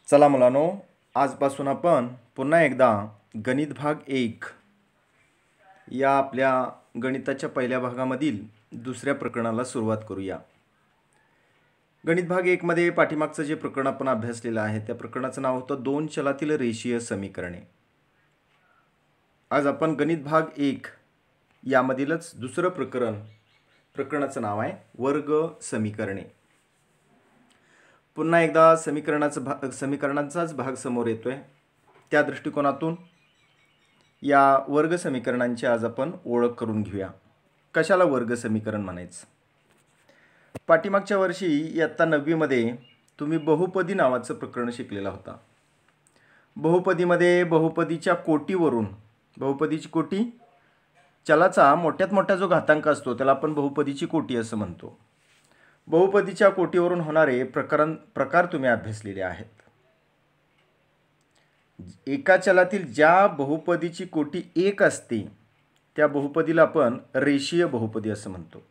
चला मुलांनो, आजपासून आपण पुन्हा एकदा गणित भाग 1 या आपल्या गणिताच्या पहिल्या भागामधील दुसऱ्या प्रकरणाला सुरुवात करूया। गणित भाग 1 मध्ये पाठीमागचं जे प्रकरण आपण अभ्यासलेलं आहे त्या प्रकरणाचं नाव होतं दोन चलातील रेषीय समीकरणे। आज आपण गणित भाग 1 यामधीलच दुसरं प्रकरणाचं नाव आहे वर्ग समीकरणे। पुन्हा एकदा समीकरणांचाच भाग समोर येतोय। त्या दृष्टिकोनातून या वर्ग समीकरणांची आज आपण ओळख करून घेऊया। कशाला वर्ग समीकरण म्हणायचं? पाठीमागच्या वर्षी इयत्ता 9वी मध्ये तुम्ही बहुपदी नावाचं प्रकरण शिकलेला होता। बहुपदीमध्ये बहुपदीच्या कोटीवरून, बहुपदीची कोटी चलाचा मोठ्यात मोठा जो घातांक असतो त्याला आपण बहुपदीची कोटी असं म्हणतो। बहुपदीच्या कोटीवरून होणारे प्रकार तुम्ही अभ्यासलेले आहेत। एका चलातील ज्या बहुपदीची कोटी 1 असते त्या बहुपदीला आपण रेषीय बहुपदी असं म्हणतो,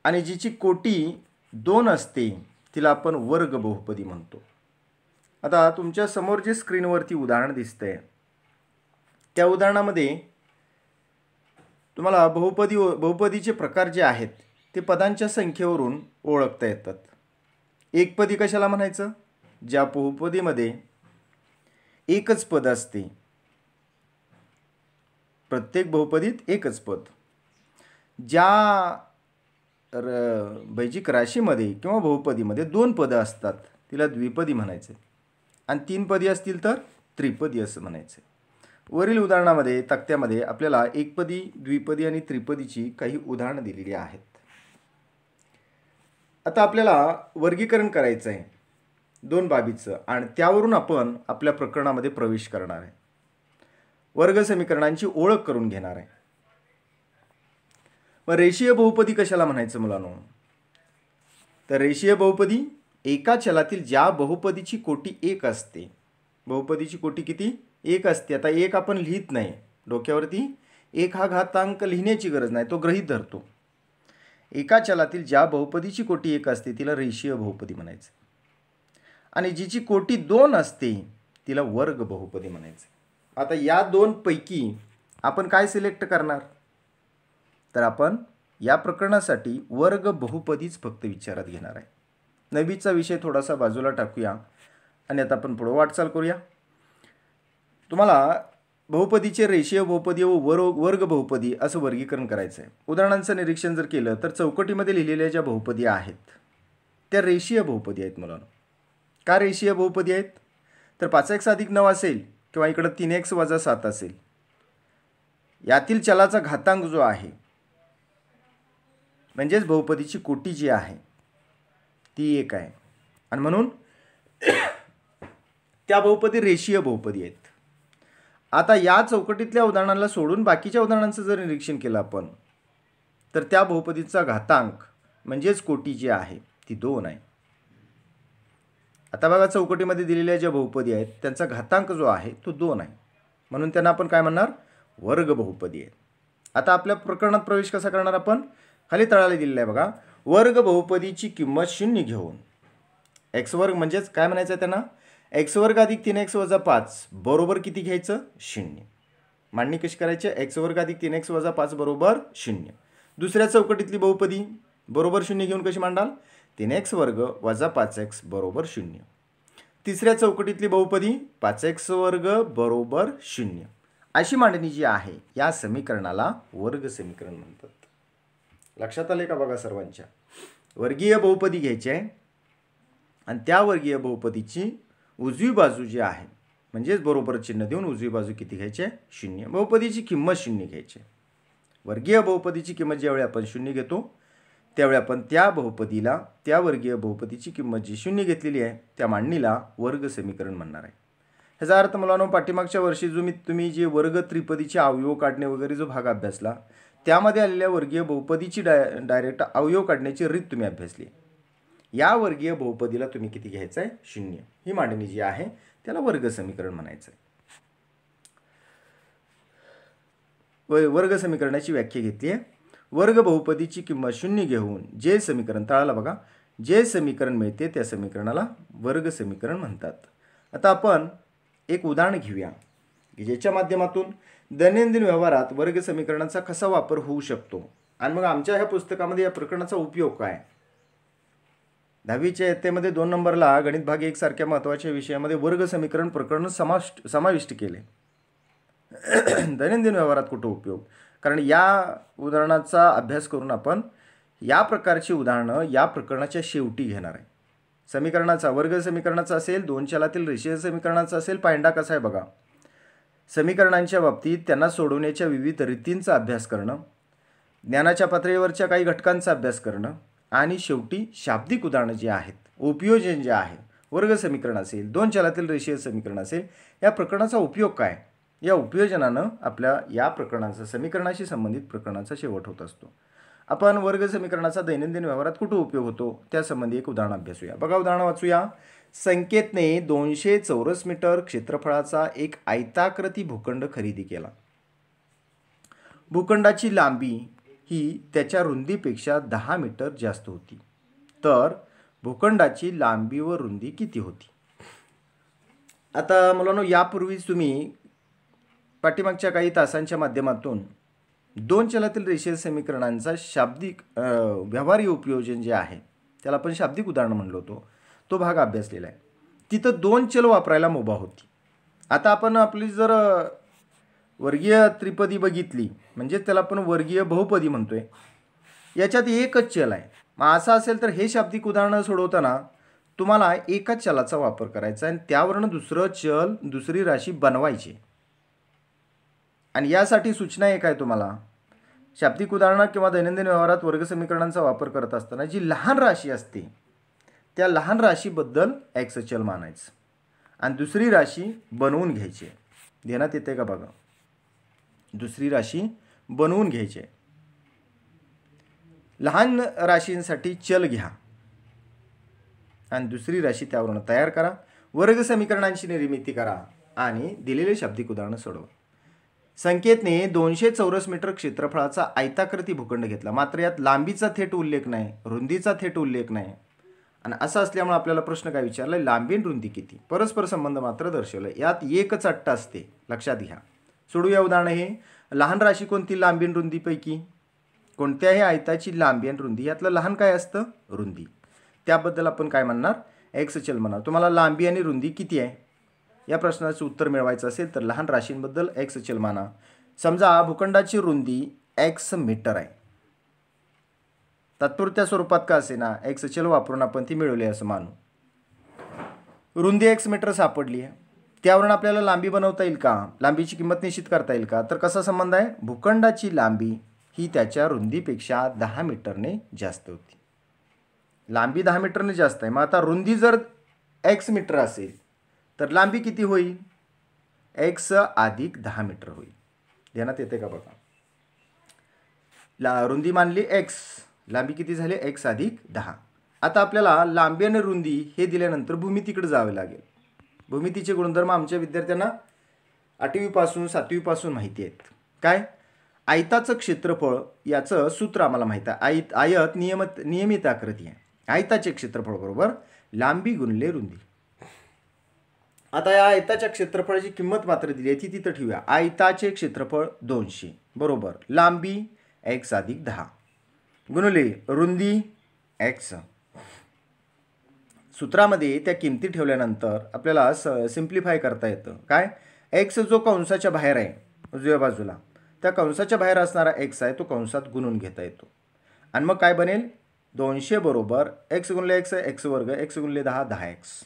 आणि जिची कोटी 2 असते तिला आपण वर्ग बहुपदी म्हणतो। आता तुमच्या समोर जे स्क्रीनवरती उदाहरण दिसतंय त्या उदाहरणामध्ये तुम्हाला बहुपदीचे प्रकार जे आहेत ते पदांच्या संख्येवरून ओळखता येतात। एकपदी कशाला म्हणायचं? ज्या बहुपदीमध्ये एकच पद असते, प्रत्येक बहुपदीत एकच पद। ज्या बैजिक राशीमध्ये किंवा बहुपदीमध्ये 2 पदं असतात तिला द्विपदी म्हणायचे, आणि 3 पदी असतील तर त्रिपदी असं म्हणायचे। वरील उदाहरणामध्ये तक्त्यामध्ये आपल्याला एकपदी, द्विपदी आणि त्रिपदीची काही उदाहरणं दिलेली आहेत। आता आपल्याला वर्गीकरण करायचं आहे 2 बाबीचं, आणि त्यावरून आपण आपल्या प्रकरणामध्ये प्रवेश करणार आहे। वर्ग समीकरणांची ओळख करून घेणार आहे। मग रेषीय बहुपदी कशाला म्हणायचं मुलांनो? तर रेषीय बहुपदी एका चलातील ज्या बहुपदीची कोटी 1 असते। बहुपदीची कोटी किती? 1 असते। आता 1 आपण लिहित नाही, डोक्यावरती 1 हा घातांक लिहिण्याची गरज नाही, तो गृहीत धरतो। एका चलातील ज्या बहुपदीची कोटी 1 असते तिला रेषीय बहुपदी म्हणायचं, आणि जिची कोटी 2 असते तिला वर्ग बहुपदी म्हणायचं। आता या 2 पैकी आपण काय सिलेक्ट करणार? तर आपण या प्रकरणासाठी वर्ग बहुपदीच फक्त विचारात घेणार आहे। 9वीचा विषय थोडासा बाजूला टाकूया आणि आता आपण पुढे वाटचाल करूया। तुम्हाला बहुपदीचे रेषीय बहुपदी व वर्ग बहुपदी असं वर्गीकरण करायचं आहे। उदाहरणांचं निरीक्षण जर केलं तर चौकटीमध्ये लिहिलेल्या ज्या बहुपदी आहेत त्या रेषीय बहुपदी आहेत मुलांनो। का रेषीय बहुपदी आहेत? तर 5x + 9 असेल किंवा इकडं 3x - 7 असेल, यातील चलाचा घातांक जो आहे म्हणजेच बहुपदीची कोटी जी आहे ती 1 आहे, आणि म्हणून त्या बहुपदी रेषीय बहुपदी आहेत। आता या चौकटीतल्या उदाहरणाला सोडून बाकीच्या उदाहरणांचं जर निरीक्षण केलं आपण तर त्या बहुपदीचा घातांक म्हणजेच कोटी जी आहे ती 2 आहे। आता बघा, चौकटीमध्ये दिलेल्या ज्या बहुपदी आहेत त्यांचा घातांक जो आहे तो 2 आहे, म्हणून त्यांना आपण काय म्हणणार? वर्ग बहुपदी आहे। आता आपल्या प्रकरणात प्रवेश कसा करणार आपण? खाली तळाला दिलेला आहे बघा, वर्ग बहुपदीची किंमत 0 घेऊन x वर्ग म्हणजेच काय म्हणायचं त्यांना? x वर्ग + 3x - 5 बरोबर किती घ्यायचं? 0। मांडणी कशी करायची? x वर्ग + 3x - 5 बरोबर 0। दुसऱ्या चौकटीतली बहुपदी बरोबर 0 घेऊन कशी मांडाल? 3x वर्ग - 5x बरोबर 0। तिसऱ्या चौकटीतली बहुपदी 5x वर्ग बरोबर 0। अशी मांडणी जी आहे या समीकरणाला वर्ग समीकरण म्हणतात। लक्षात आले का बघा सर्वांच्या? वर्गीय बहुपदी घ्यायची आहे आणि त्या वर्गीय बहुपदीची उजवी बाजू जी आहे म्हणजेच बरोबर चिन्ह देऊन उजवी बाजू किती घ्यायची आहे? 0। बहुपदीची किंमत 0 घ्यायची। वर्गीय बहुपदीची किंमत ज्यावेळी आपण 0 घेतो त्यावेळी आपण त्या बहुपदीला, त्या वर्गीय बहुपदीची किंमत जी 0 घेतलेली आहे त्या मांडणीला वर्ग समीकरण म्हणणार आहे। ह्याचा अर्थ मुलांनो, पाठीमागच्या वर्षी तुम्ही जे वर्ग त्रिपदीचे अवयव काढणे वगैरे जो भाग अभ्यासला त्यामध्ये आलेल्या वर्गीय बहुपदीची डायरेक्ट अवयव काढण्याची रीत तुम्ही अभ्यासली। या वर्गीय बहुपदीला तुम्ही किती घ्यायचं आहे? 0। ही मांडणी जी आहे त्याला वर्ग समीकरण म्हणायचं आहे। वर्ग समीकरणाची व्याख्या घेतली आहे। वर्ग बहुपदीची किंमत 0 घेऊन जे समीकरण, तळाला बघा, जे समीकरण मिळते त्या समीकरणाला वर्ग समीकरण म्हणतात. आता आपण एक उदाहरण घेऊया की ज्याच्या माध्यमातून दैनंदिन व्यवहारात वर्ग समीकरणाचा कसा वापर होऊ शकतो आणि मग आमच्या ह्या पुस्तकामध्ये या प्रकरणाचा उपयोग काय. 10वीच्या इयत्तेमध्ये 2 नंबरला गणित भाग 1 सारख्या महत्त्वाच्या विषयामध्ये वर्ग समीकरण प्रकरण समाविष्ट केले. दैनंदिन व्यवहारात कुठं उपयोग, कारण या उदाहरणाचा अभ्यास करून आपण या प्रकारची उदाहरणं या प्रकरणाच्या शेवटी घेणार आहे. समीकरणाचा वर्ग समीकरणाचा असेल, 2 चलातील रेषीय समीकरणाचा असेल. पायंडा कसा आहे बघा. समीकरणांच्या बाबतीत त्यांना सोडवण्याच्या विविध रीतींचा अभ्यास करणं, ज्ञानाच्या पातळीवरच्या काही घटकांचा अभ्यास करणं आणि शेवटी शाब्दिक उदाहरणं जे आहेत, उपयोजन जे आहे, वर्ग समीकरण असेल, 2 चलातील रेषीय समीकरण असेल, या प्रकरणाचा उपयोग काय, या उपयोजनानं आपल्या या प्रकरणाचा समीकरणाशी संबंधित प्रकरणाचा शेवट होत असतो. आपण वर्ग समीकरणाचा दैनंदिन व्यवहारात कुठं उपयोग होतो त्यासंबंधी एक उदाहरण अभ्यासूया. बघा उदाहरण वाचूया. संकेतने 200 चौरस मीटर क्षेत्रफळाचा एक आयताकृती भूखंड खरेदी केला. भूखंडाची लांबी ही त्याच्या रुंदीपेक्षा 10 मीटर जास्त होती. तर भूखंडाची लांबी व रुंदी किती होती. आता मुलांनो, यापूर्वीच तुम्ही पाठीमागच्या काही तासांच्या माध्यमातून 2 चलातील रेषीय समीकरणांचा शाब्दिक व्यवहारी उपयोजन जे आहे त्याला आपण शाब्दिक उदाहरण म्हणलो होतो, तो भाग अभ्यासलेला आहे. तिथं 2 चल वापरायला मुभा होती. आता आपण आपली जर वर्गीय त्रिपदी बघितली म्हणजे त्याला आपण वर्गीय बहुपदी म्हणतोय, याच्यात एकच चल आहे. मग असं असेल तर हे शाब्दिक उदाहरणं सोडवताना तुम्हाला एकाच चलाचा वापर करायचा आणि त्यावरनं दुसरं चल, दुसरी राशी बनवायची. आणि यासाठी सूचना एक आहे तुम्हाला, शाब्दिक उदाहरणं किंवा दैनंदिन व्यवहारात वर्ग समीकरणांचा वापर करत असताना जी लहान राशी असते त्या लहान राशीबद्दल एक्स चल मानायचं आणि दुसरी राशी बनवून घ्यायची. ध्यानात येते का बघा. दुसरी राशी बनवून घ्यायची. लहान राशींसाठी चल घ्या आणि दुसरी राशी त्यावरून तयार करा. वर्ग समीकरणांची निर्मिती करा आणि दिलेले शाब्दिक उदाहरण सोडवा. संकेतने 200 चौरस मीटर क्षेत्रफळाचा आयताकृती भूखंड घेतला. मात्र यात लांबीचा थेट उल्लेख नाही, रुंदीचा थेट उल्लेख नाही. आणि असं असल्यामुळे आपल्याला प्रश्न काय विचारला, लांबी आणि रुंदी किती, परस्पर संबंध मात्र दर्शवलाय. यात एकच अट्ट असते, लक्षात घ्या. सोडूया उदाहरण. हे लहान राशी कोणती, लांबी आणि रुंदीपैकी कोणत्याही आयताची लांबी आणि रुंदी यातलं लहान काय असतं, रुंदी. त्याबद्दल आपण काय म्हणणार, एक्स चल म्हणणार. तुम्हाला लांबी आणि रुंदी किती आहे या प्रश्नाचं उत्तर मिळवायचं असेल तर लहान राशींबद्दल एक्स चल माना. समजा भूखंडाची रुंदी एक्स मीटर आहे. तात्पुरत्या स्वरूपात का असे ना, एक्स चल वापरून आपण ती मिळवली असं मानू. रुंदी एक्स मीटर सापडली आहे. त्यावरून आपल्याला लांबी बनवता येईल का, लांबीची किंमत निश्चित करता येईल का. तर कसा संबंध आहे, भूखंडाची लांबी ही त्याच्या रुंदीपेक्षा 10 मीटरने जास्त होती. लांबी 10 मीटरने जास्त आहे. मग आता रुंदी जर एक्स मीटर असेल तर लांबी किती होईल, एक्स अधिक 10 मीटर होईल. ध्यानात येते का बघा. रुंदी मानली एक्स, लांबी किती झाली, एक्स अधिक 10. आता आपल्याला लांबी आणि रुंदी हे दिल्यानंतर भूमितीकडे जावे लागेल. भूमितीचे गुणधर्म आमच्या विद्यार्थ्यांना 8वी पासून 7वी पासून माहिती आहेत. काय, आयताचं क्षेत्रफळ याचं सूत्र आम्हाला माहिती आहे. आयत नियमित आकृती आहे. आयताचे क्षेत्रफळ बरोबर लांबी गुणिले रुंदी. आता या आयताच्या क्षेत्रफळाची किंमत मात्र दिली आहे ती तिथं ठेवूया. आयताचे क्षेत्रफळ 200 बरोबर लांबी एक्स अधिक 10 गुणिले रुंदी एक्स. सूत्रामध्ये त्या किमती ठेवल्यानंतर आपल्याला सिम्प्लिफाय करता येतं. काय, एक्स जो कंसाच्या बाहेर आहे उजव्या बाजूला, त्या कंसाच्या बाहेर असणारा एक्स आहे तो कंसात गुणून घेता येतो. आणि मग काय बनेल, 200 बरोबर एक्स गुणिले एक्स, एक्स वर्ग, एक्स गुणिले 10, 10x.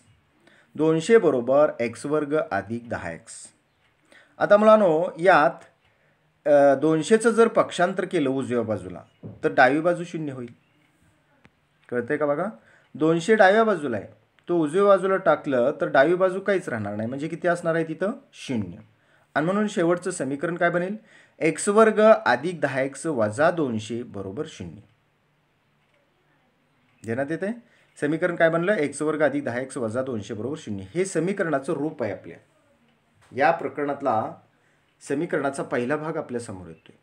200 बरोबर एक्स वर्ग अधिक 10x. आता मुलांनो, यात 200चं जर पक्षांतर केलं उजव्या बाजूला तर डावी बाजू 0 होईल. कळतंय का बघा. 200 डाव्या बाजूला आहे, तो उजव्या बाजूला टाकलं तर डावी बाजू काहीच राहणार नाही, म्हणजे किती असणार आहे तिथं, 0. आणि म्हणून शेवटचं समीकरण काय बनेल, एक्स वर्ग अधिक 10x वजा 200 बरोबर 0. देण्यात येते. समीकरण काय बनलं, एक्स वर्ग अधिक 10x वजा 200 बरोबर 0. हे समीकरणाचं रूप आहे. आपल्या या प्रकरणातला समीकरणाचा पहिला भाग आपल्या समोर येतोय.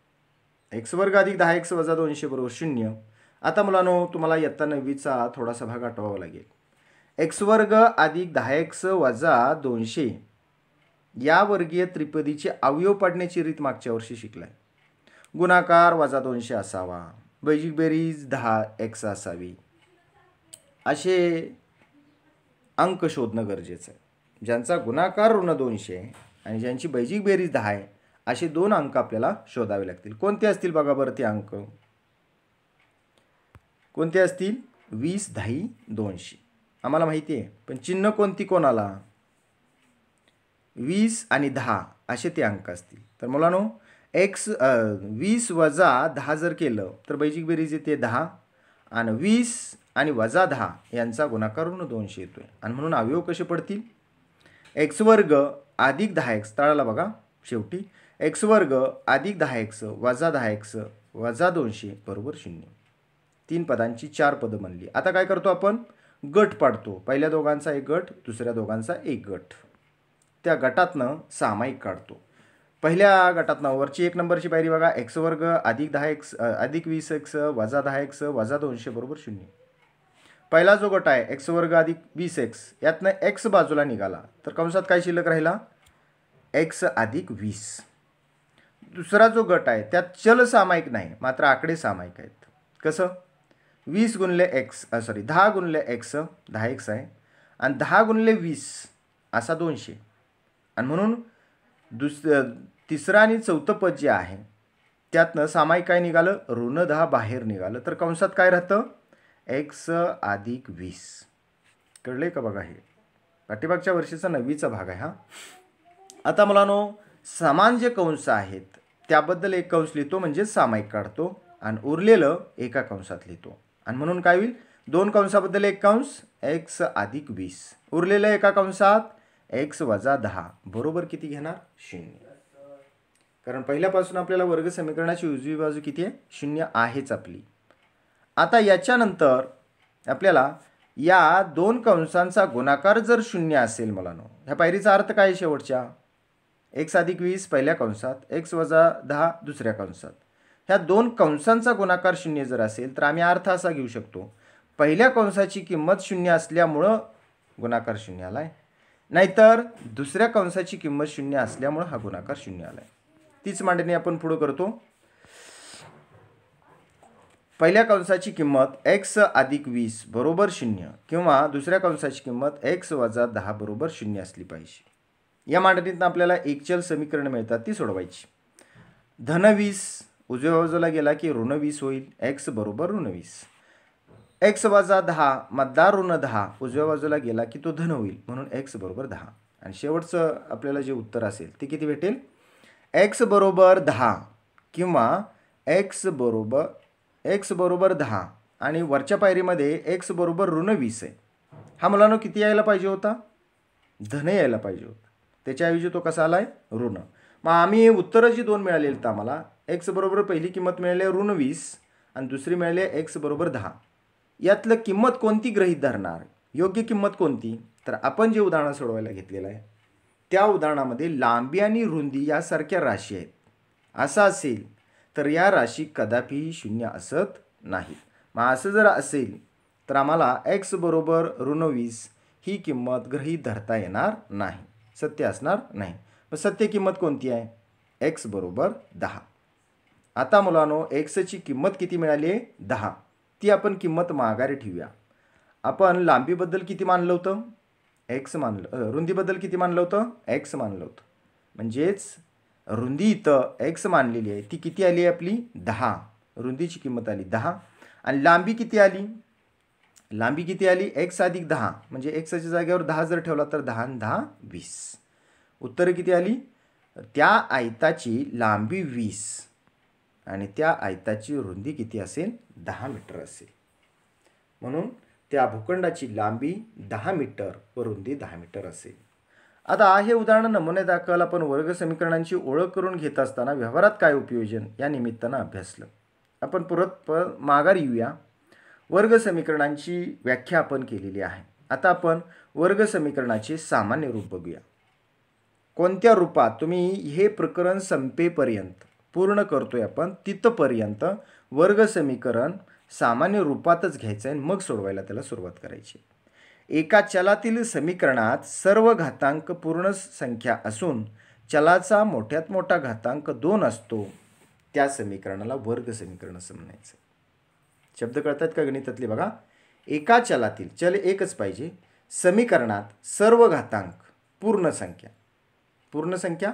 एक्स वर्ग अधिक 10x वजा 200 बरोबर 0 आता मुलांनो, तुम्हाला इयत्ता 9वीचा थोडासा भाग आठवावा लागेल. एक्स वर्ग अधिक 10x वजा 200 या वर्गीय त्रिपदीचे अवयव पाडण्याची रीत मागच्या वर्षी शिकलाय. गुणाकार वजा 200 असावा, बैजिक बेरीज 10x असावी, असे अंक शोधणं गरजेचं आहे. ज्यांचा गुणाकार ऋण 200 आणि ज्यांची बैजिक बेरीज 10 आहे, असे 2 अंक आपल्याला शोधावे लागतील. कोणते असतील बघा बरं ते अंक. कोणते असतील? 20, 10, 200 आम्हाला माहिती आहे, पण चिन्ह कोणती कोणाला? 20 आणि 10 असे ते अंक असतील. तर मुलांनो, 20 वजा 10 जर केलं तर बैजिक बेरीज येते 10 आणि 20 आणि वजा 10 यांचा गुणाकार ऋण 200 येतोय. आणि म्हणून अवयव कसे पडतील? एक्स वर्ग अधिक 10x, तळाला बघा शेवटी, एक्स वर्ग अधिक 10x वजा 10x वजा 200 बरोबर 0. 3 पदांची 4 पदं बनली. आता काय करतो आपण? गट पाडतो. पहिल्या दोघांचा एक गट, दुसऱ्या दोघांचा एक गट. त्या गटातनं सामायिक काढतो. पहिल्या गटातनं वरची 1 नंबरची पायरी बघा, एक्स वर्ग अधिक 10x अधिक 20x वजा 10x वजा 200 बरोबर 0. पहिला जो गट आहे एक्स वर्ग अधिक 20x, यातनं x बाजूला निघाला तर कंसात काय शिल्लक राहिला? x अधिक 20. दुसरा जो गट आहे त्यात चल सामायिक नाही, मात्र आकडे सामायिक आहेत. कसं? 20 गुणिले x 10 गुणिले x 10x आहे आणि 10 गुणिले 20 असा 200. आणि म्हणून तिसरं आणि चौथं पद जे आहे त्यातनं सामायिक काय निघालं? ऋण 10 बाहेर निघालं. तर कंसात काय राहतं? x अधिक 20. कळले का बघा? हे पाठीमागच्या वर्षीचा 9वीचा भाग आहे हा. आता मुलांनो, समान जे कंस आहेत त्याबद्दल एक कंस लिहितो म्हणजे सामायिक काढतो आणि उरलेलं एका कंसात लिहितो. आणि म्हणून काय होईल? 2 कंसाबद्दल एक कंस x अधिक 20, उरलेलं एका कंसात x वजा 10 बरोबर किती घेणार? 0. कारण पहिल्यापासून आपल्याला वर्ग समीकरणाची उजवी बाजू किती आहे? 0 आहेच आपली. आता याच्यानंतर आपल्याला या 2 कंसांचा गुणाकार जर 0 असेल मुलांनो, ह्या पायरीचा अर्थ काय? शेवटच्या x अधिक 20 पहिल्या कंसात, x वजा 10 दुसऱ्या कंसात, ह्या 2 कंसांचा गुणाकार 0 जर असेल तर आम्ही अर्थ असा घेऊ शकतो, पहिल्या कंसाची किंमत 0 असल्यामुळं गुणाकार 0 आलाय, नाहीतर दुसऱ्या कंसाची किंमत 0 असल्यामुळं हा गुणाकार 0 आलाय. तीच मांडणी आपण पुढे करतो. पहिल्या कंसाची किंमत x अधिक 20 बरोबर 0 किंवा दुसऱ्या कंसाची किंमत x वजा 10 बरोबर 0 असली पाहिजे. या मांडणीतून आपल्याला एकचल समीकरण मिळतात, ती सोडवायची. धन 20 उजव्या बाजूला गेला की ऋण 20 होईल, x बरोबर ऋण 20. x वजा 10 मधला ऋण 10 उजव्या बाजूला गेला की तो धन होईल, म्हणून x बरोबर 10. आणि शेवटचं आपल्याला जे उत्तर असेल ते किती भेटेल? x बरोबर 10 किंवा x बरोबर 10 आणि वरच्या पायरीमध्ये x बरोबर ऋण 20 आहे. हा मुलांनो किती यायला पाहिजे होता? धन यायला पाहिजे होता. त्याच्याऐवजी तो कसा आलाय? ऋण. मग आम्ही उत्तरं जी 2 मिळालेली तर आम्हाला x बरोबर पहिली किंमत मिळाली ऋण 20 आणि दुसरी मिळाली x बरोबर 10. यातलं किंमत कोणती गृहीत धरणार? योग्य किंमत कोणती? तर आपण जे उदाहरण सोडवायला घेतलेलं आहे त्या उदाहरणामध्ये लांबी आणि रुंदी यासारख्या राशी आहेत. असं असेल तर या राशी कदापिही 0 असत नाही. मग असं जर असेल तर आम्हाला x बरोबर ऋण 20 ही किंमत गृहीत धरता येणार नाही, सत्य असणार नाही. मग सत्य किंमत कोणती आहे? x बरोबर 10. आता मुलांनो, एक्सची किंमत किती मिळाली आहे? 10. ती आपण किंमत माघारी ठेवूया. आपण लांबीबद्दल किती मानलं होतं? x मानलं. रुंदीबद्दल किती मानलं होतं? x मानलं होतं. म्हणजेच रुंदी इथं x मानलेली आहे ती किती आली आहे आपली? 10. रुंदीची किंमत आली 10. आणि लांबी किती आली? लांबी किती आली? x अधिक 10. म्हणजे एक्सच्या जागेवर 10 जर ठेवला तर 10 आणि 10 20. उत्तर किती आली? त्या आयताची लांबी 20 आणि त्या आयताची रुंदी किती असेल? 10 मीटर असेल. म्हणून त्या भूखंडाची लांबी 10 मीटर व रुंदी 10 मीटर असेल. आता हे उदाहरण नमुने दाखल आपण वर्ग समीकरणांची ओळख करून घेत असताना व्यवहारात काय उपयोजन या निमित्तानं अभ्यासलं. आपण परत माघार येऊया. वर्ग समीकरणांची व्याख्या आपण केलेली आहे. आता आपण वर्ग समीकरणाचे सामान्य रूप बघूया. कोणत्या रूपात तुम्ही हे प्रकरण संपेपर्यंत पूर्ण करतोय आपण तिथपर्यंत वर्ग समीकरण सामान्य रूपातच घ्यायचं आहे, मग सोडवायला त्याला सुरुवात करायची. एका चलातील समीकरणात सर्व घातांक पूर्ण संख्या असून चलाचा मोठ्यात मोठा घातांक 2 असतो, त्या समीकरणाला वर्ग समीकरण असं म्हणायचं. शब्द कळतात का गणितातले? बघा, एका चलातील, चल एकच पाहिजे, समीकरणात सर्व घातांक पूर्ण संख्या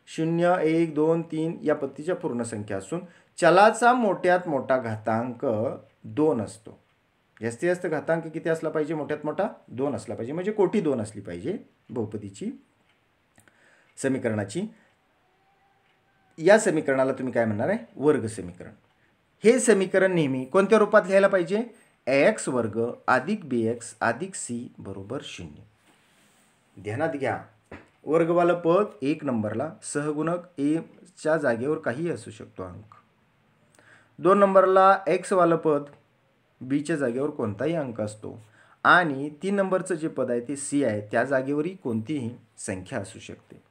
0, 1, 2, 3 या पत्तीच्या पूर्ण संख्या असून चलाचा मोठ्यात मोठा घातांक 2 असतो. जास्तीत जास्त घातांक किती असला पाहिजे? मोठ्यात मोठा 2 असला पाहिजे, म्हणजे कोटी 2 असली पाहिजे बहुपदीची समीकरणाची. या समीकरणाला तुम्ही काय म्हणणार आहे? वर्ग समीकरण. हे समीकरण नेहमी कोणत्या रूपात लिहायला पाहिजे? ax वर्ग अधिक bx अधिक c बरोबर 0. ध्यानात घ्या, वर्गवालं पद 1 नंबरला सहगुणक a च्या जागेवर काही असू शकतो अंक. 2 नंबरला x वालं पद b च्या जागेवर कोणताही अंक असतो. आणि 3 नंबरचं जे पद आहे ते c आहे, त्या जागेवरही कोणतीही संख्या असू शकते.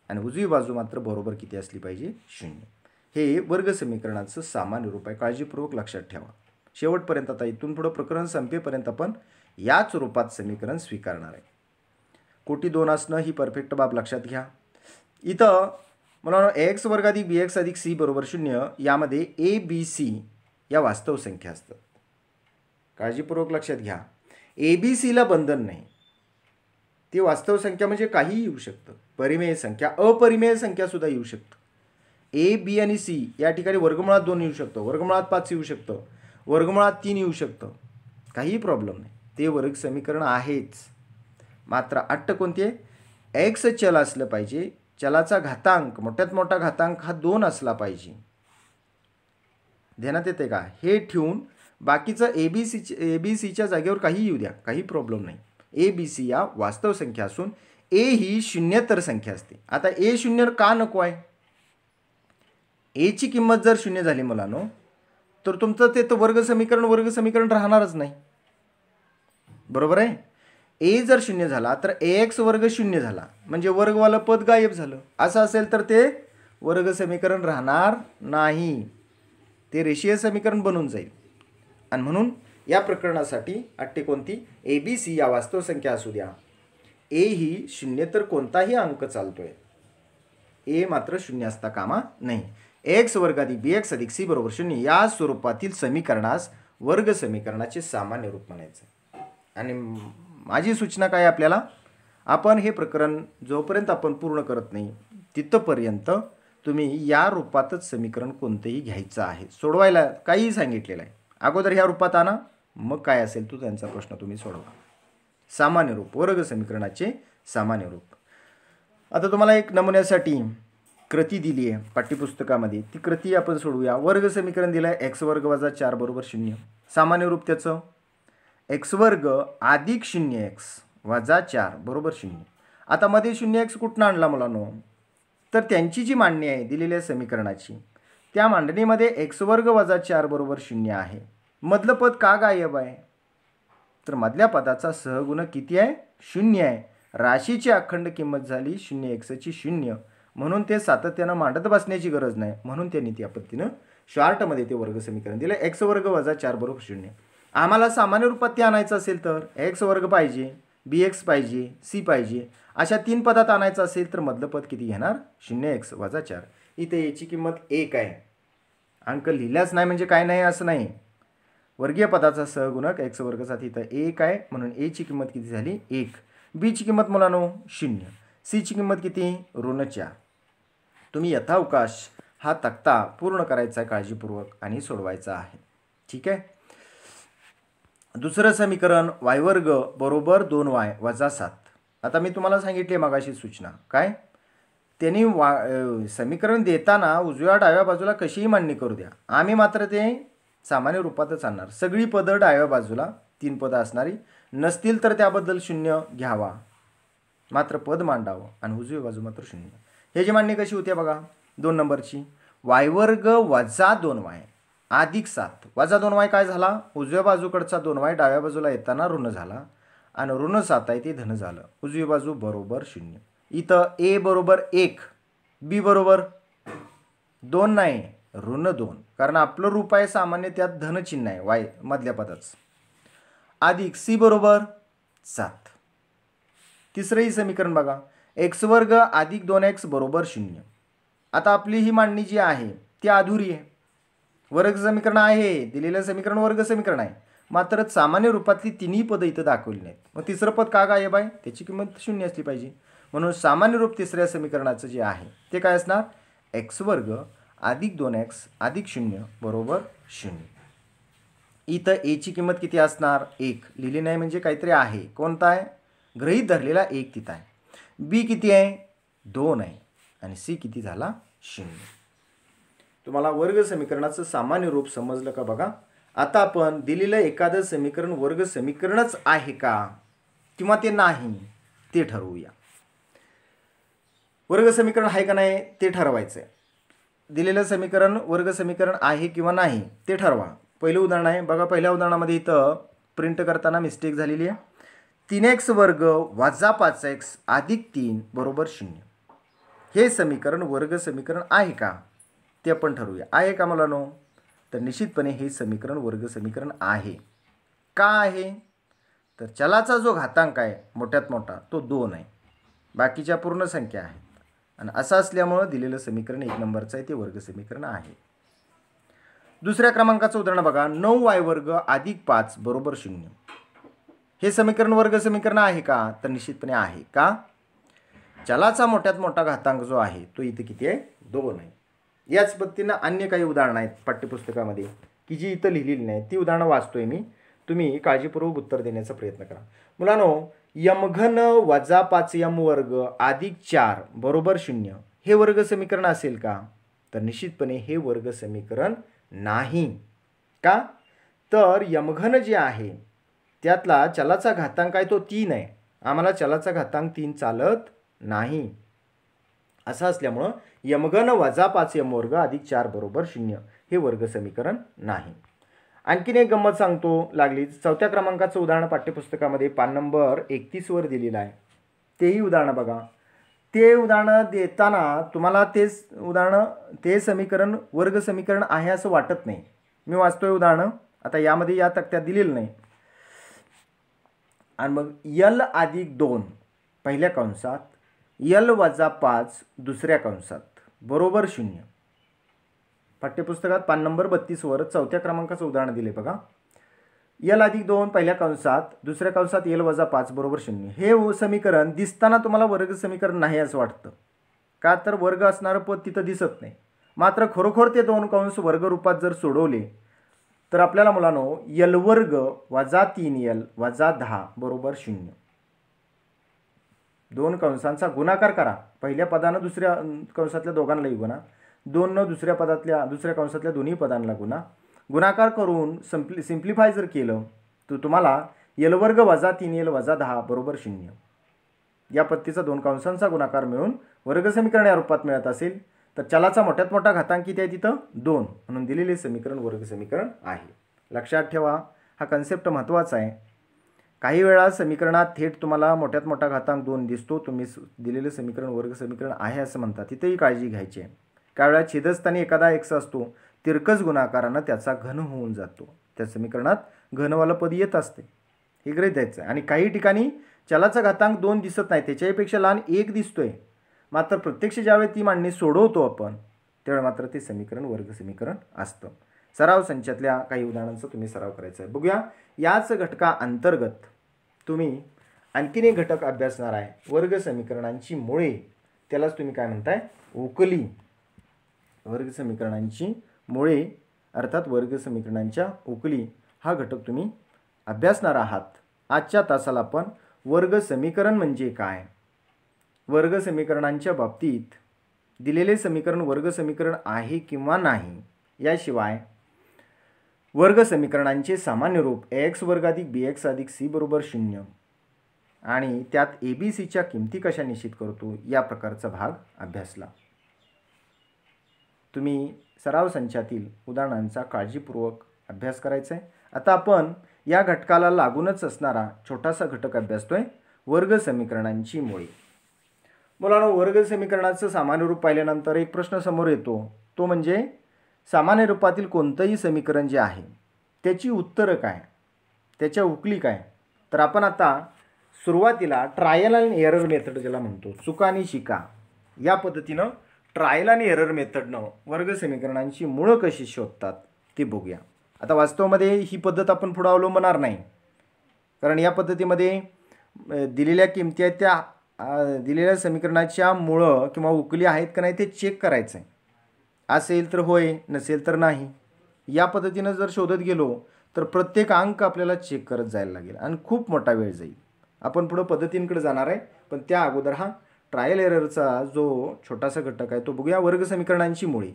आणि उजवी बाजू मात्र बरोबर किती असली पाहिजे? 0. हे वर्ग समीकरणाचं सामान्य रूप आहे. काळजीपूर्वक लक्षात ठेवा. शेवटपर्यंत, आता इथून पुढं प्रकरण संपेपर्यंत आपण याच रूपात समीकरण स्वीकारणार आहे. कोटी 2 असणं ही परफेक्ट बाब लक्षात घ्या. इथं मला एक्स वर्ग अधिक बी एक्स अधिक सी बरोबर 0 यामध्ये ए बी सी या वास्तव संख्या असतात. काळजीपूर्वक लक्षात घ्या, ए बी सीला बंधन नाही. ती वास्तव संख्या म्हणजे काहीही येऊ शकतं. परिमेय संख्या, अपरिमेय संख्या सुद्धा येऊ शकतं. ए बी आणि सी या ठिकाणी वर्गमुळात 2 येऊ शकतं, वर्गमुळात 5 येऊ शकतं, वर्गमुळात 3 येऊ शकतं. काही प्रॉब्लेम नाही, ते वर्ग समीकरण आहेच. मात्र अट्ट कोणती आहे? एक्स चल असलं पाहिजे, चलाचा घातांक मोठ्यात मोठा घातांक हा 2 असला पाहिजे. ध्यानात येते का? हे ठेवून बाकीचं ए बी सीच्या जागेवर काही येऊ द्या, काही प्रॉब्लेम नाही. ए बी सी या वास्तव संख्या असून ए ही शून्येतर संख्या असते. आता ए शून्य का नको आहे? एची किंमत जर 0 झाली मुलांनो, तर तुमचं ते वर्ग समीकरण राहणारच नाही. बरोबर आहे? ए जर 0 झाला तर ax वर्ग 0 झाला, म्हणजे वर्गवालं पद गायब झालं. असं असेल तर ते वर्ग समीकरण राहणार नाही, ते रेषीय समीकरण बनून जाईल. आणि म्हणून या प्रकरणासाठी अट्टे कोणती? ए बी सी या वास्तव संख्या असू द्या. ए ही 0 तर कोणताही अंक चालतोय, ए मात्र 0 असता कामा नाही. एक्स वर्ग अधिक बी एक्स अधिक सी बरोबर 0 या स्वरूपातील समीकरणास वर्ग समीकरणाचे सामान्य रूप म्हणायचं. आणि माझी सूचना काय आपल्याला? आपण हे प्रकरण जोपर्यंत आपण पूर्ण करत नाही तिथपर्यंत तुम्ही या रूपातच समीकरण कोणतेही घ्यायचं आहे. सोडवायला काहीही सांगितलेलं आहे, अगोदर ह्या रूपात आणा, मग काय असेल तो त्यांचा प्रश्न तुम्ही सोडवा. सामान्य रूप, वर्ग समीकरणाचे सामान्य रूप. आता तुम्हाला एक नमुन्यासाठी कृती दिली आहे पाठ्यपुस्तकामध्ये, ती कृती आपण सोडवूया. वर्ग समीकरण दिलं आहे एक्स वर्ग वजा 4 बरोबर 0. सामान्य रूप त्याचं एक्स वर्ग अधिक 0x वजा 4 बरोबर 0. आता मध्ये 0x कुठनं आणला मुलांनो? तर त्यांची जी मांडणी आहे दिलेल्या समीकरणाची, त्या मांडणीमध्ये एक्स वर्ग वजा 4 बरोबर 0 आहे. मधलं पद का गायब आहे? तर मधल्या पदाचा सहगुणक किती आहे? 0 आहे. राशीची अखंड किंमत झाली 0xची 0, म्हणून ते सातत्यानं मांडत बसण्याची गरज नाही, म्हणून त्यांनी त्या पद्धतीनं शॉर्टमध्ये ते वर्ग समीकरण दिलं. एक्स वर्ग वजा 4 बरोबर 0. आम्हाला सामान्य रूपात ते आणायचं असेल तर एक्स वर्ग पाहिजे, बी एक्स पाहिजे, सी पाहिजे, अशा 3 पदात आणायचं असेल तर मधलं पद किती घेणार? 0x वजा 4. इथे याची किंमत 1 आहे. अंक लिहिल्याच नाही म्हणजे काय नाही असं नाही. वर्गीय पदाचा सहगुणक एक्स वर्गचा तिथं 1 आहे, म्हणून एची किंमत किती झाली? 1. बीची किंमत मुलांनो 0. सीची किंमत किती? ऋण 4. तुम्ही यथावकाश हा तक्ता पूर्ण करायचा आहे काळजीपूर्वक आणि सोडवायचा आहे. ठीक आहे. दुसरं समीकरण y वर्ग बरोबर 2y वजा 7. आता मी तुम्हाला सांगितले मगाशी सूचना काय? त्यांनी समीकरण देताना उजव्या डाव्या बाजूला कशीही मांडणी करू द्या, आम्ही मात्र ते सामान्य रूपातच आणणार. सगळी पदं डाव्या बाजूला 3 पदं असणारी नसतील तर त्याबद्दल 0 घ्यावा, मात्र पद मांडावं आणि उजवी बाजू मात्र 0. हे जी मांडणी कशी होती बघा, 2 नंबरची y वर्ग वजा 2y अधिक 7. वजा 2y काय झाला? उजव्या बाजूकडचा 2y डाव्या बाजूला येताना ऋण झाला आणि ऋण 7 आहे ते धन झालं. उजवी बाजू बरोबर 0. इथं a बरोबर 1, b बरोबर 2 नाही, ऋण 2, कारण आपलं रूप आहे सामान्य, त्यात धनचिन्ह आहे वाय मधल्या पदाचं, अधिक सी बरोबर 7. तिसरंही समीकरण बघा, एक्स वर्ग अधिक 2x बरोबर 0. आता आपली ही मांडणी जी आहे ती अधुरी आहे. वर्ग समीकरण आहे, दिलेलं समीकरण वर्ग समीकरण आहे, मात्र सामान्य रूपातली तिन्ही पदं इथं दाखवली नाहीत. मग तिसरं पद का गायब आहे? त्याची किंमत 0 असली पाहिजे. म्हणून सामान्य रूप तिसऱ्या समीकरणाचं जे आहे ते काय असणार? एक्स वर्ग अधिक 2x अधिक 0 बरोबर 0. इथं एची किंमत किती असणार? 1 लिहिली नाही म्हणजे काहीतरी आहे. कोणता आहे? गृहीत धरलेला 1 तिथं आहे. बी किती आहे? 2 आहे. आणि सी किती झाला? 0. तुम्हाला वर्ग समीकरणाचं सामान्य रूप समजलं का बघा. आता आपण दिलेलं एखादं समीकरण वर्ग समीकरणच आहे का किंवा ते नाही ते ठरवूया. वर्ग समीकरण आहे का नाही ते ठरवायचं आहे. दिलेलं समीकरण वर्ग समीकरण आहे किंवा नाही ते ठरवा. पहिलं उदाहरण आहे बघा. पहिल्या उदाहरणामध्ये इथं प्रिंट करताना मिस्टेक झालेली आहे. 3x वर्ग वजा 5x अधिक 3 बरोबर 0. हे समीकरण वर्ग समीकरण आहे का ते आपण ठरवूया. आहे का मुलांनो? तर निश्चितपणे हे समीकरण वर्ग समीकरण आहे. का आहे? तर चलाचा जो घातांक आहे मोठ्यात मोठा तो 2 आहे, बाकीच्या पूर्ण संख्या आहेत, आणि असं असल्यामुळं दिलेलं समीकरण 1 नंबरचं आहे, ते वर्ग समीकरण आहे. दुसऱ्या क्रमांकाचं उदाहरण बघा. 9y वर्ग अधिक 5 बरोबर 0. हे समीकरण वर्ग समीकरण आहे का? तर निश्चितपणे आहे. का? चलाचा मोठ्यात मोठा घातांक जो आहे तो इथे किती आहे? 2 आहे. याच पद्धतीनं अन्य काही उदाहरणं आहेत पाठ्यपुस्तकामध्ये की जी इथं लिहिलेली नाही. ती उदाहरणं वाचतोय मी, तुम्ही काळजीपूर्वक उत्तर देण्याचा प्रयत्न करा. मुलांनो, यम घन वजा 5m वर्ग अधिक 4 बरोबर 0 हे वर्ग समीकरण असेल का? तर निश्चितपणे हे वर्ग समीकरण नाही. का? तर यमघन जे आहे त्यातला चलाचा घातांक आहे तो 3 आहे. आम्हाला चलाचा घातांक 3 चालत नाही. असं असल्यामुळं यमघन वजा 5m वर्ग अधिक 4 बरोबर 0 हे वर्ग समीकरण नाही. आणखीन एक गंमत सांगतो लागली. चौथ्या क्रमांकाचं उदाहरण पाठ्यपुस्तकामध्ये पान नंबर 31 वर दिलेलं आहे. तेही उदाहरण बघा. ते उदाहरण देताना तुम्हाला ते समीकरण वर्ग समीकरण आहे असं वाटत नाही. मी वाचतोय उदाहरण. आता यामध्ये या तक्त्यात दिलेलं नाही. आणि मग यल अधिक 2 पहिल्या कंसात, यल वजा 5 दुसऱ्या कंसात बरोबर 0. पाठ्यपुस्तकात पान नंबर 32 वर चौथ्या क्रमांकाचं उदाहरण दिले बघा. यल अधिक 2 पहिल्या कंसात, दुसऱ्या कंसात यल वजा 5 बरोबर 0. हे समीकरण दिसताना तुम्हाला वर्ग समीकरण नाही असं वाटतं. का? तर वर्ग असणारं पद तिथं दिसत नाही. मात्र खरोखर ते 2 कंस वर्ग रूपात जर सोडवले तर आपल्याला मुलांनो यल वर्ग वजा 3l वजा 10 बरोबर 0. 2 कंसांचा गुणाकार करा. पहिल्या पदानं दुसऱ्या कंसातल्या दोघांनाही गुणा, 2 न दुसऱ्या कंसातल्या दोन्ही पदांना गुणाकार करून सिम्प्लिफाय जर केलं तर तुम्हाला यल वर्ग वजा 3l वजा 10 बरोबर 0 या पद्धतीचा 2 कंसांचा गुणाकार मिळून वर्ग समीकरण या रूपात मिळत असेल तर चलाचा मोठ्यात मोठा घातांक किती आहे तिथं? 2. म्हणून दिलेले समीकरण वर्ग समीकरण आहे. लक्षात ठेवा, हा कन्सेप्ट महत्त्वाचा आहे. काही वेळा समीकरणात थेट तुम्हाला मोठ्यात मोठा घातांक 2 दिसतो, तुम्ही दिलेलं समीकरण वर्ग समीकरण आहे असं म्हणता, तिथेही काळजी घ्यायची आहे. काही वेळा छेदस्थानी एखादा x असतो, तिरकस गुणाकारानं त्याचा घन होऊन जातो, त्या समीकरणात घनवालं पद येत असते, हे गृहीत द्यायचं. आणि काही ठिकाणी चलाचा घातांक 2 दिसत नाही, त्याच्यापेक्षा लहान 1 दिसतोय, मात्र प्रत्यक्ष ज्यावेळी ती मांडणी सोडवतो आपण त्यावेळी मात्र ते समीकरण वर्ग समीकरण असतं. सराव संचातल्या काही उदाहरणांचा तुम्ही सराव करायचा आहे. बघूया. याच घटका अंतर्गत तुम्ही आणखीन एक घटक अभ्यासणार आहे, वर्ग समीकरणांची मुळे. त्यालाच तुम्ही काय म्हणताय? उकली. वर्ग समीकरणांची मुळे अर्थात वर्ग समीकरणांच्या उकली हा घटक तुम्ही अभ्यासणार आहात. आजच्या तासाला आपण वर्ग समीकरण म्हणजे काय, वर्ग समीकरणांच्या बाबतीत दिलेले समीकरण वर्ग समीकरण आहे किंवा नाही, याशिवाय वर्ग समीकरणांचे सामान्य रूप ax वर्ग अधिक bx अधिक c बरोबर 0 आणि त्यात abcच्या किमती कशा निश्चित करतो या प्रकारचा भाग अभ्यासला. तुम्ही सराव संचातील उदाहरणांचा काळजीपूर्वक अभ्यास करायचा आहे. आता आपण या घटकाला लागूनच असणारा छोटासा घटक अभ्यासतोय, वर्ग समीकरणांची मुळे. मुलांनो, वर्ग समीकरणाचं सामान्य रूप पाहिल्यानंतर एक प्रश्न समोर येतो, तो म्हणजे सामान्य रूपातील कोणतंही समीकरण जे आहे त्याची उत्तरं काय, त्याच्या उकली काय, तर आपण आता सुरुवातीला ट्रायल अँड एरर मेथड ज्याला म्हणतो, चुका आणि शिका, या पद्धतीनं ट्रायल आणि एरर मेथडनं वर्ग समीकरणांची मुळं कशी शोधतात ते बघूया. आता वास्तवामध्ये ही पद्धत आपण पुढं अवलंबणार नाही, कारण या पद्धतीमध्ये दिलेल्या किमती आहेत त्या दिलेल्या समीकरणाच्या मुळं किंवा उकली आहेत का नाही ते चेक करायचं आहे. असेल तर होय, नसेल तर नाही. या पद्धतीनं जर शोधत गेलो तर प्रत्येक अंक आपल्याला चेक करत जायला लागेल आणि खूप मोठा वेळ जाईल. आपण पुढं पद्धतींकडे जाणार आहे, पण त्या अगोदर हा ट्रायल एररचा जो छोटासा घटक आहे तो बघूया. वर्ग समीकरणांची मुळे.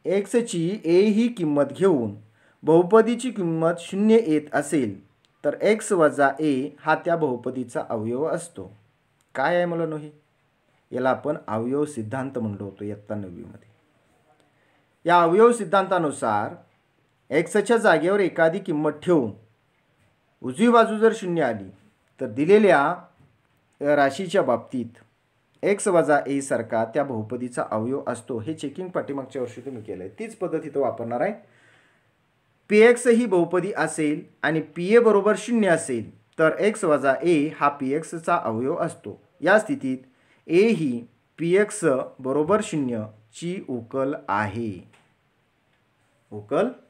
एक्सची ए ही किंमत घेऊन बहुपदीची किंमत 0 येत असेल तर एक्स वजा ए हा त्या बहुपदीचा अवयव असतो. काय आहे मला हे? याला आपण अवयव सिद्धांत म्हणलो होतो इयत्ता 9वी मध्ये. या अवयव सिद्धांतानुसार एक्सच्या जागेवर एखादी किंमत ठेवून उजवी बाजू जर 0 आली तर दिलेल्या राशीच्या बाबतीत एक्स वजा ए सारखा त्या बहुपदीचा अवयव असतो. हे चेकिंग पाठीमागच्या वर्षी तुम्ही केलं आहे, तीच पद्धत इथं वापरणार आहे. पी एक्स ही बहुपदी असेल आणि पी ए बरोबर 0 असेल तर एक्स वजा ए हा पी एक्सचा अवयव असतो. या स्थितीत ए ही पी एक्स बरोबर 0 ची उकल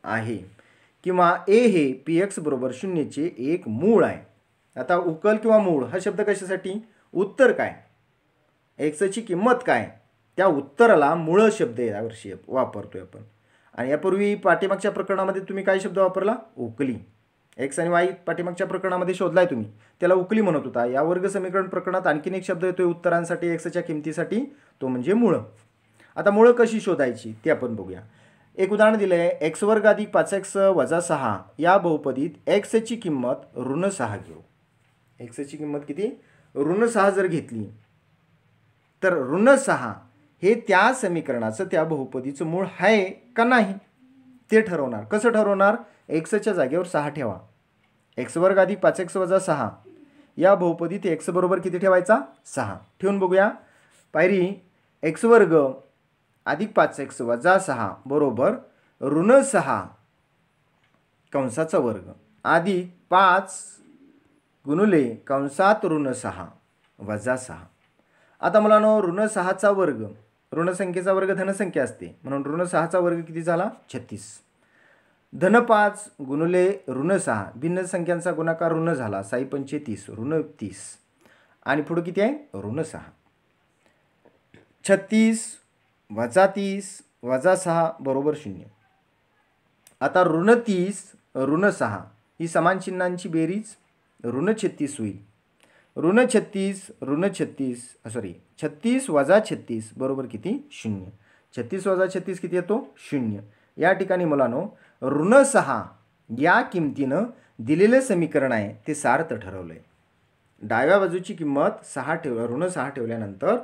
आहे किंवा ए हे पी एक्स बरोबर 0 चे एक मूळ आहे. आता उकल किंवा मूळ हा शब्द कशासाठी? उत्तर काय, एक्सची किंमत काय, त्या उत्तराला मूळ शब्द यावर्षी वापरतोय आपण. आणि यापूर्वी पाठीमागच्या प्रकरणामध्ये तुम्ही काय शब्द वापरला? उकली. एक्स आणि वाय पाठीमागच्या प्रकरणामध्ये शोधलाय तुम्ही, त्याला उकली म्हणत होता. या वर्ग समीकरण प्रकरणात आणखीन एक शब्द येतोय उत्तरांसाठी, एक्सच्या किमतीसाठी, तो म्हणजे मूळ. आता मूळ कशी शोधायची ते आपण बघूया. एक उदाहरण दिलं आहे. एक्स वर्ग अधिक 5x वजा 6 या बहुपदीत एक्सची किंमत ऋण 6 घेऊ. एक्सची किंमत किती? ऋण 6 जर घेतली तर ऋण 6 हे त्या समीकरणाचं त्या बहुपदीचं मूळ आहे का नाही ते ठरवणार. कसं ठरवणार? एक्सच्या जागेवर 6 ठेवा. एक्स वर्ग अधिक 5x वजा 6 या बहुपदीत एक्स बरोबर किती ठेवायचा? 6 ठेवून बघूया. पायरी एक्स वर्ग अधिक 5x वजा 6 बरोबर ऋण 6 कंसाचा वर्ग अधिक 5 गुणुले कंसात ऋण 6 वजा 6. आता मला ऋण 6चा वर्ग, ऋण संख्येचा वर्ग धनसंख्या असते म्हणून ऋण 6चा वर्ग किती झाला? 36. धन 5 गुणुले ऋण 6 भिन्न संख्यांचा गुणाकार ऋण झाला 6 पंचे 30 ऋण 30 आणि पुढे किती आहे? ऋण 6. 36 वजा 30 वजा 6 बरोबर 0. आता ऋण 30 ऋण 6 ही समान चिन्हांची बेरीज ऋण 36 होईल. ऋण 36 ऋण 36 वजा 36 बरोबर किती? 0. 36 वजा 36 किती येतो? 0. या ठिकाणी मुलांनो ऋण 6 या किमतीनं दिलेलं समीकरण आहे ते सार्थ ठरवलं आहे. डाव्या बाजूची किंमत 6 ऋण 6 ठेवल्यानंतर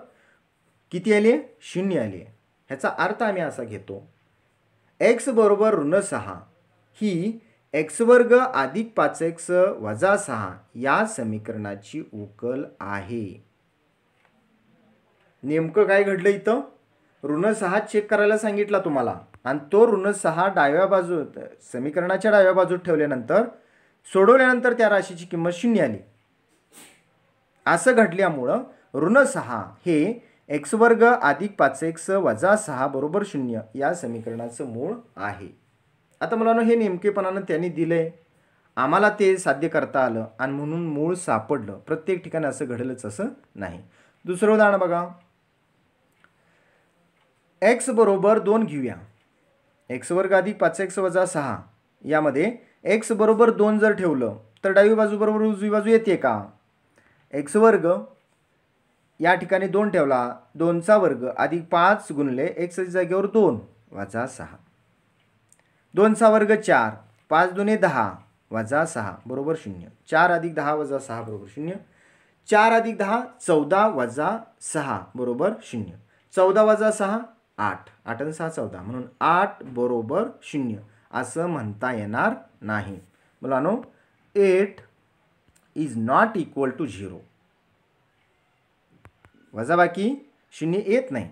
किती आली आहे? 0 आली आहे. ह्याचा अर्थ आम्ही असा घेतो, एक्स बरोबर ऋण 6 ही एक्स वर्ग अधिक 5x वजा 6 या समीकरणाची उकल आहे. नेमकं काय घडलं इथं? ऋण 6 चेक करायला सांगितला तुम्हाला आणि तो ऋण 6 डाव्या बाजूत समीकरणाच्या डाव्या बाजूत ठेवल्यानंतर सोडवल्यानंतर त्या राशीची किंमत 0 आली. असं घडल्यामुळं ऋण 6 हे एक्स वर्ग अधिक 5x वजा 6 बरोबर 0 या समीकरणाचं मूळ आहे. आता मला हे नेमकेपणानं त्यांनी दिलंय, आम्हाला ते साध्य करता आलं आणि म्हणून मूळ सापडलं. प्रत्येक ठिकाणी असं घडेलच असं नाही. दुसरं उदाहरण बघा. एक्स बरोबर 2 घेऊया. एक्स वर्ग अधिक 5x वजा 6 यामध्ये एक्स बरोबर 2 जर ठेवलं तर डावी बाजू बरोबर उजवी बाजू येते का? एक्स वर्ग या ठिकाणी 2 ठेवला, 2चा वर्ग अधिक 5 गुणले एक्सच्या जागेवर 2 वजा 6. 2चा वर्ग 4 5 दुने 10 वजा 6 बरोबर 0. 4 अधिक 10 वजा 6 बरोबर 0. 4 अधिक 10 14 वजा 6 बरोबर 0. 14 वजा 6 8. 8 आणि 6 14 म्हणून 8 बरोबर 0 असं म्हणता येणार नाही. मुलांनो 8 इज नॉट इक्वल टू 0. वजाबाकी 0 येत नाही.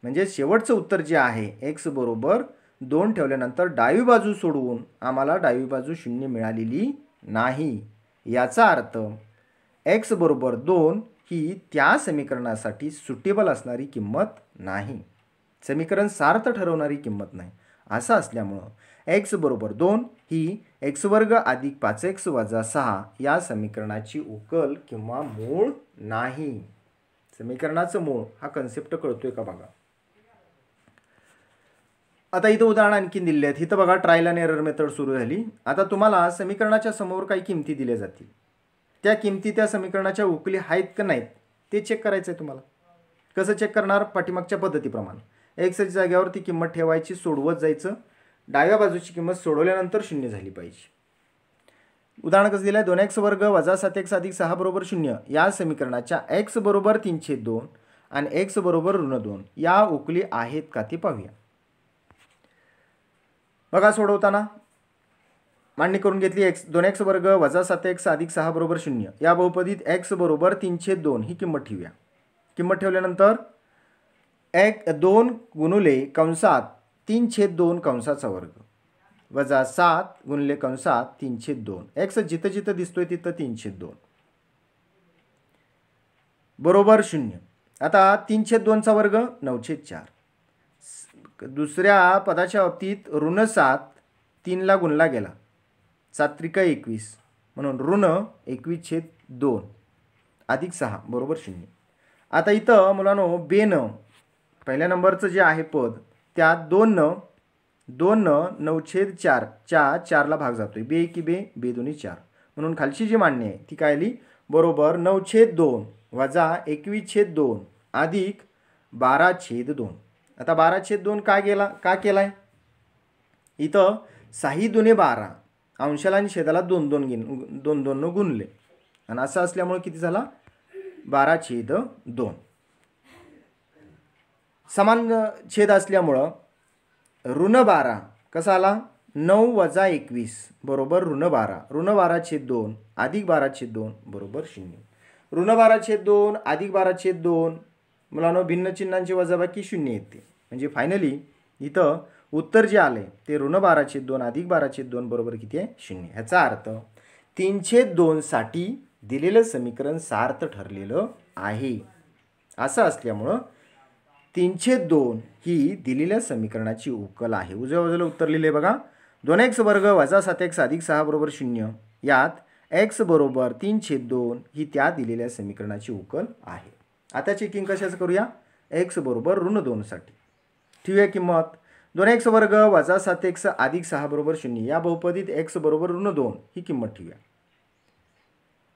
म्हणजे शेवटचं उत्तर जे आहे x बरोबर 2 ठेवल्यानंतर डावी बाजू सोडवून आम्हाला डावी बाजू 0 मिळालेली नाही. याचा अर्थ x बरोबर 2 ही त्या समीकरणासाठी सुटेबल असणारी किंमत नाही, समीकरण सार्थ ठरवणारी किंमत नाही. असं असल्यामुळं x बरोबर 2 ही x वर्ग अधिक 5x वजा 6 या समीकरणाची उकल किंवा मूळ नाही. समीकरणाचं मूळ हा कन्सेप्ट कळतोय का बघा. आता इथं उदाहरण आणखीन दिले आहेत. इथं बघा ट्रायल अँड एरर मेथड सुरू झाली. आता तुम्हाला समीकरणाच्या समोर काही किमती दिल्या जातील. त्या किमती त्या समीकरणाच्या उकली आहेत का नाहीत ते चेक करायचं आहे तुम्हाला. कसं चेक करणार? पाठीमागच्या पद्धतीप्रमाणे एक्सच्या जागेवर ती किंमत ठेवायची, सोडवत जायचं. डाव्या बाजूची किंमत सोडवल्यानंतर 0 झाली पाहिजे. उदाहरण कसं दिलं आहे? 2x वर्ग वजा 7x अधिक 6 बरोबर 0 या समीकरणाच्या x बरोबर 3/2 आणि x बरोबर -2 या उकली आहेत का ते पाहूया. बघा सोडवताना मांडणी करून घेतली. 2x वर्ग वजा 7x अधिक 6 बरोबर 0 या बहुपदीत x बरोबर 3/2 ही किंमत ठेवूया. किंमत ठेवल्यानंतर 2 गुणुले कंसात 3/2 कंसाचा वर्ग वजा 7 गुणिले कंसात 3/2 x जिथं जिथं दिसतोय तिथं 3/2 बरोबर 0. आता 3/2चा वर्ग 9/4. दुसऱ्या पदाच्या बाबतीत -7 3ला गुणला गेला, 7 त्रिक 21 म्हणून -21/2 अधिक 6 बरोबर 0. आता इथं मुलांनो बेनं पहिल्या नंबरचं जे आहे पद त्यात 2 9/4 च्या 4ला भाग जातोय. बे की बे, बे दोन्ही 4 म्हणून खालची जी मांडणी आहे ती काय आली? बरोबर 9/2 वजा 21/2 अधिक 12/2. आता 12/2 का केलाय? इथं 6 दुने 12 अंशाला आणि छेदाला 2 गुणले आणि असं असल्यामुळे किती झाला? 12/2. समान छेद असल्यामुळं -12 कसा आला? 9 वजा 21 बरोबर -12. -12/2 अधिक 12/2 बरोबर 0. -12/2 अधिक 12/2 मुलांनो भिन्न चिन्हांची वजाबाकी 0 येते. म्हणजे फायनली इथं उत्तर जे आले ते -12/2 अधिक 12/2 बरोबर किती आहे? 0. ह्याचा अर्थ 3/2 साठी दिलेलं समीकरण सार्थ ठरलेलं आहे. असं असल्यामुळं 3/2 ही दिलेल्या समीकरणाची उकल आहे. उजव्या बाजूला उत्तर लिहिले बघा. 2x वर्ग वजा 7x अधिक 6 बरोबर 0 यात x बरोबर 3/2 ही त्या दिलेल्या समीकरणाची उकल आहे. आता चेकिंग कशाचं करूया? x बरोबर -2 साठी ठेवूया किंमत. 2x वर्ग वजा 7x अधिक 6 बरोबर 0 या बहुपदीत x बरोबर -2 ही किंमत ठेवूया.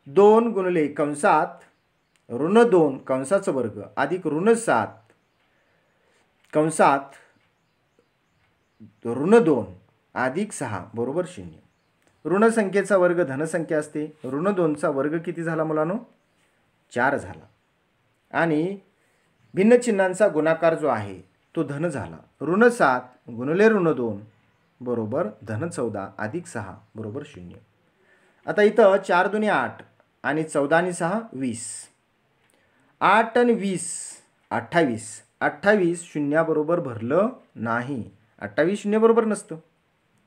2 गुणिले कंसात -2 कंसाचा वर्ग अधिक -7 कंसात -2 अधिक 6 बरोबर 0. ऋण संख्येचा वर्ग धनसंख्या असते. -2चा वर्ग किती झाला मुलांनो? 4 झाला. आणि भिन्न चिन्हांचा गुणाकार जो आहे तो धन झाला. -7 गुणिले -2 बरोबर -14 अधिक 6 बरोबर 0. आता इथं 4 दुनी 8 आणि 14 आणि 6 20. 8 आणि 20 28. 28 शून्याबरोबर भरलं नाही. 28 शून्याबरोबर नसतं.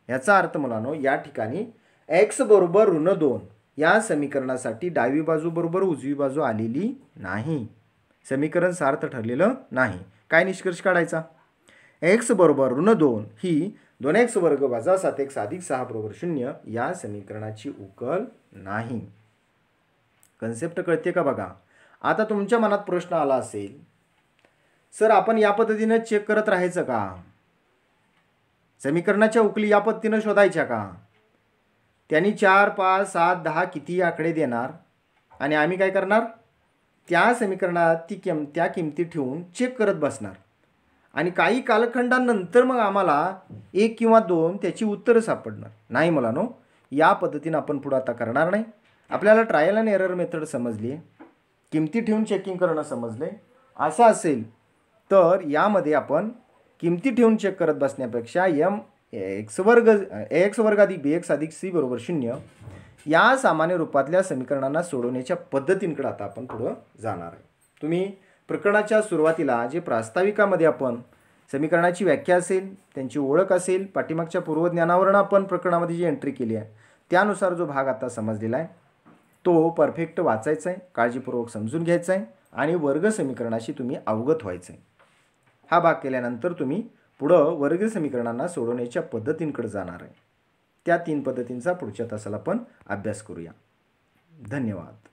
याचा अर्थ मुलांनो या ठिकाणी x बरोबर -2 या समीकरणासाठी डावी बाजू बरोबर उजवी बाजू आलेली नाही. समीकरण सार्थ ठरलेलं नाही. काय निष्कर्ष काढायचा? x बरोबर -2 ही 2x वर्ग वजा 7x अधिक 6 बरोबर 0 या समीकरणाची उकल नाही. कन्सेप्ट कळते का बघा. आता तुमच्या मनात प्रश्न आला असेल, सर आपण या पद्धतीने चेक करत राहायचं का? समीकरणाच्या उकली या पद्धतीने शोधायच्या का? त्यांनी 4 5 7 10 किती आकडे देणार आणि आम्ही काय करणार? त्या समीकरणात त्या किमती ठेवून चेक करत बसणार आणि काही कालखंडानंतर मग आम्हाला 1 किंवा 2 त्याची उत्तरं सापडणार नाही. मुलांनो या पद्धतीने आपण पुढे आता करणार नाही. आपल्याला ट्रायल अँड एरर मेथड समजली, किमती ठेवून चेकिंग करणं समजले. असं असेल तर यामध्ये आपण किमती ठेवून चेक करत बसण्यापेक्षा ax वर्ग अधिक bx अधिक c बरोबर 0 या सामान्य रूपातल्या समीकरणांना सोडवण्याच्या पद्धतींकडे आता आपण पुढे जाणार आहे. तुम्ही प्रकरणाच्या सुरुवातीला जे प्रास्ताविकामध्ये आपण समीकरणाची व्याख्या असेल, त्यांची ओळख असेल, पाठीमागच्या पूर्वज्ञानावरून आपण प्रकरणामध्ये जी एंट्री केली आहे त्यानुसार जो भाग आता समजलेला आहे तो परफेक्ट वाचायचा आहे, काळजीपूर्वक समजून घ्यायचा आहे आणि वर्ग समीकरणाशी तुम्ही अवगत व्हायचं आहे. हा भाग केल्यानंतर तुम्ही पुढं वर्ग समीकरणांना सोडवण्याच्या पद्धतींकडे जाणार आहे. त्या 3 पद्धतींचा पुढच्या तासाला आपण अभ्यास करूया. धन्यवाद.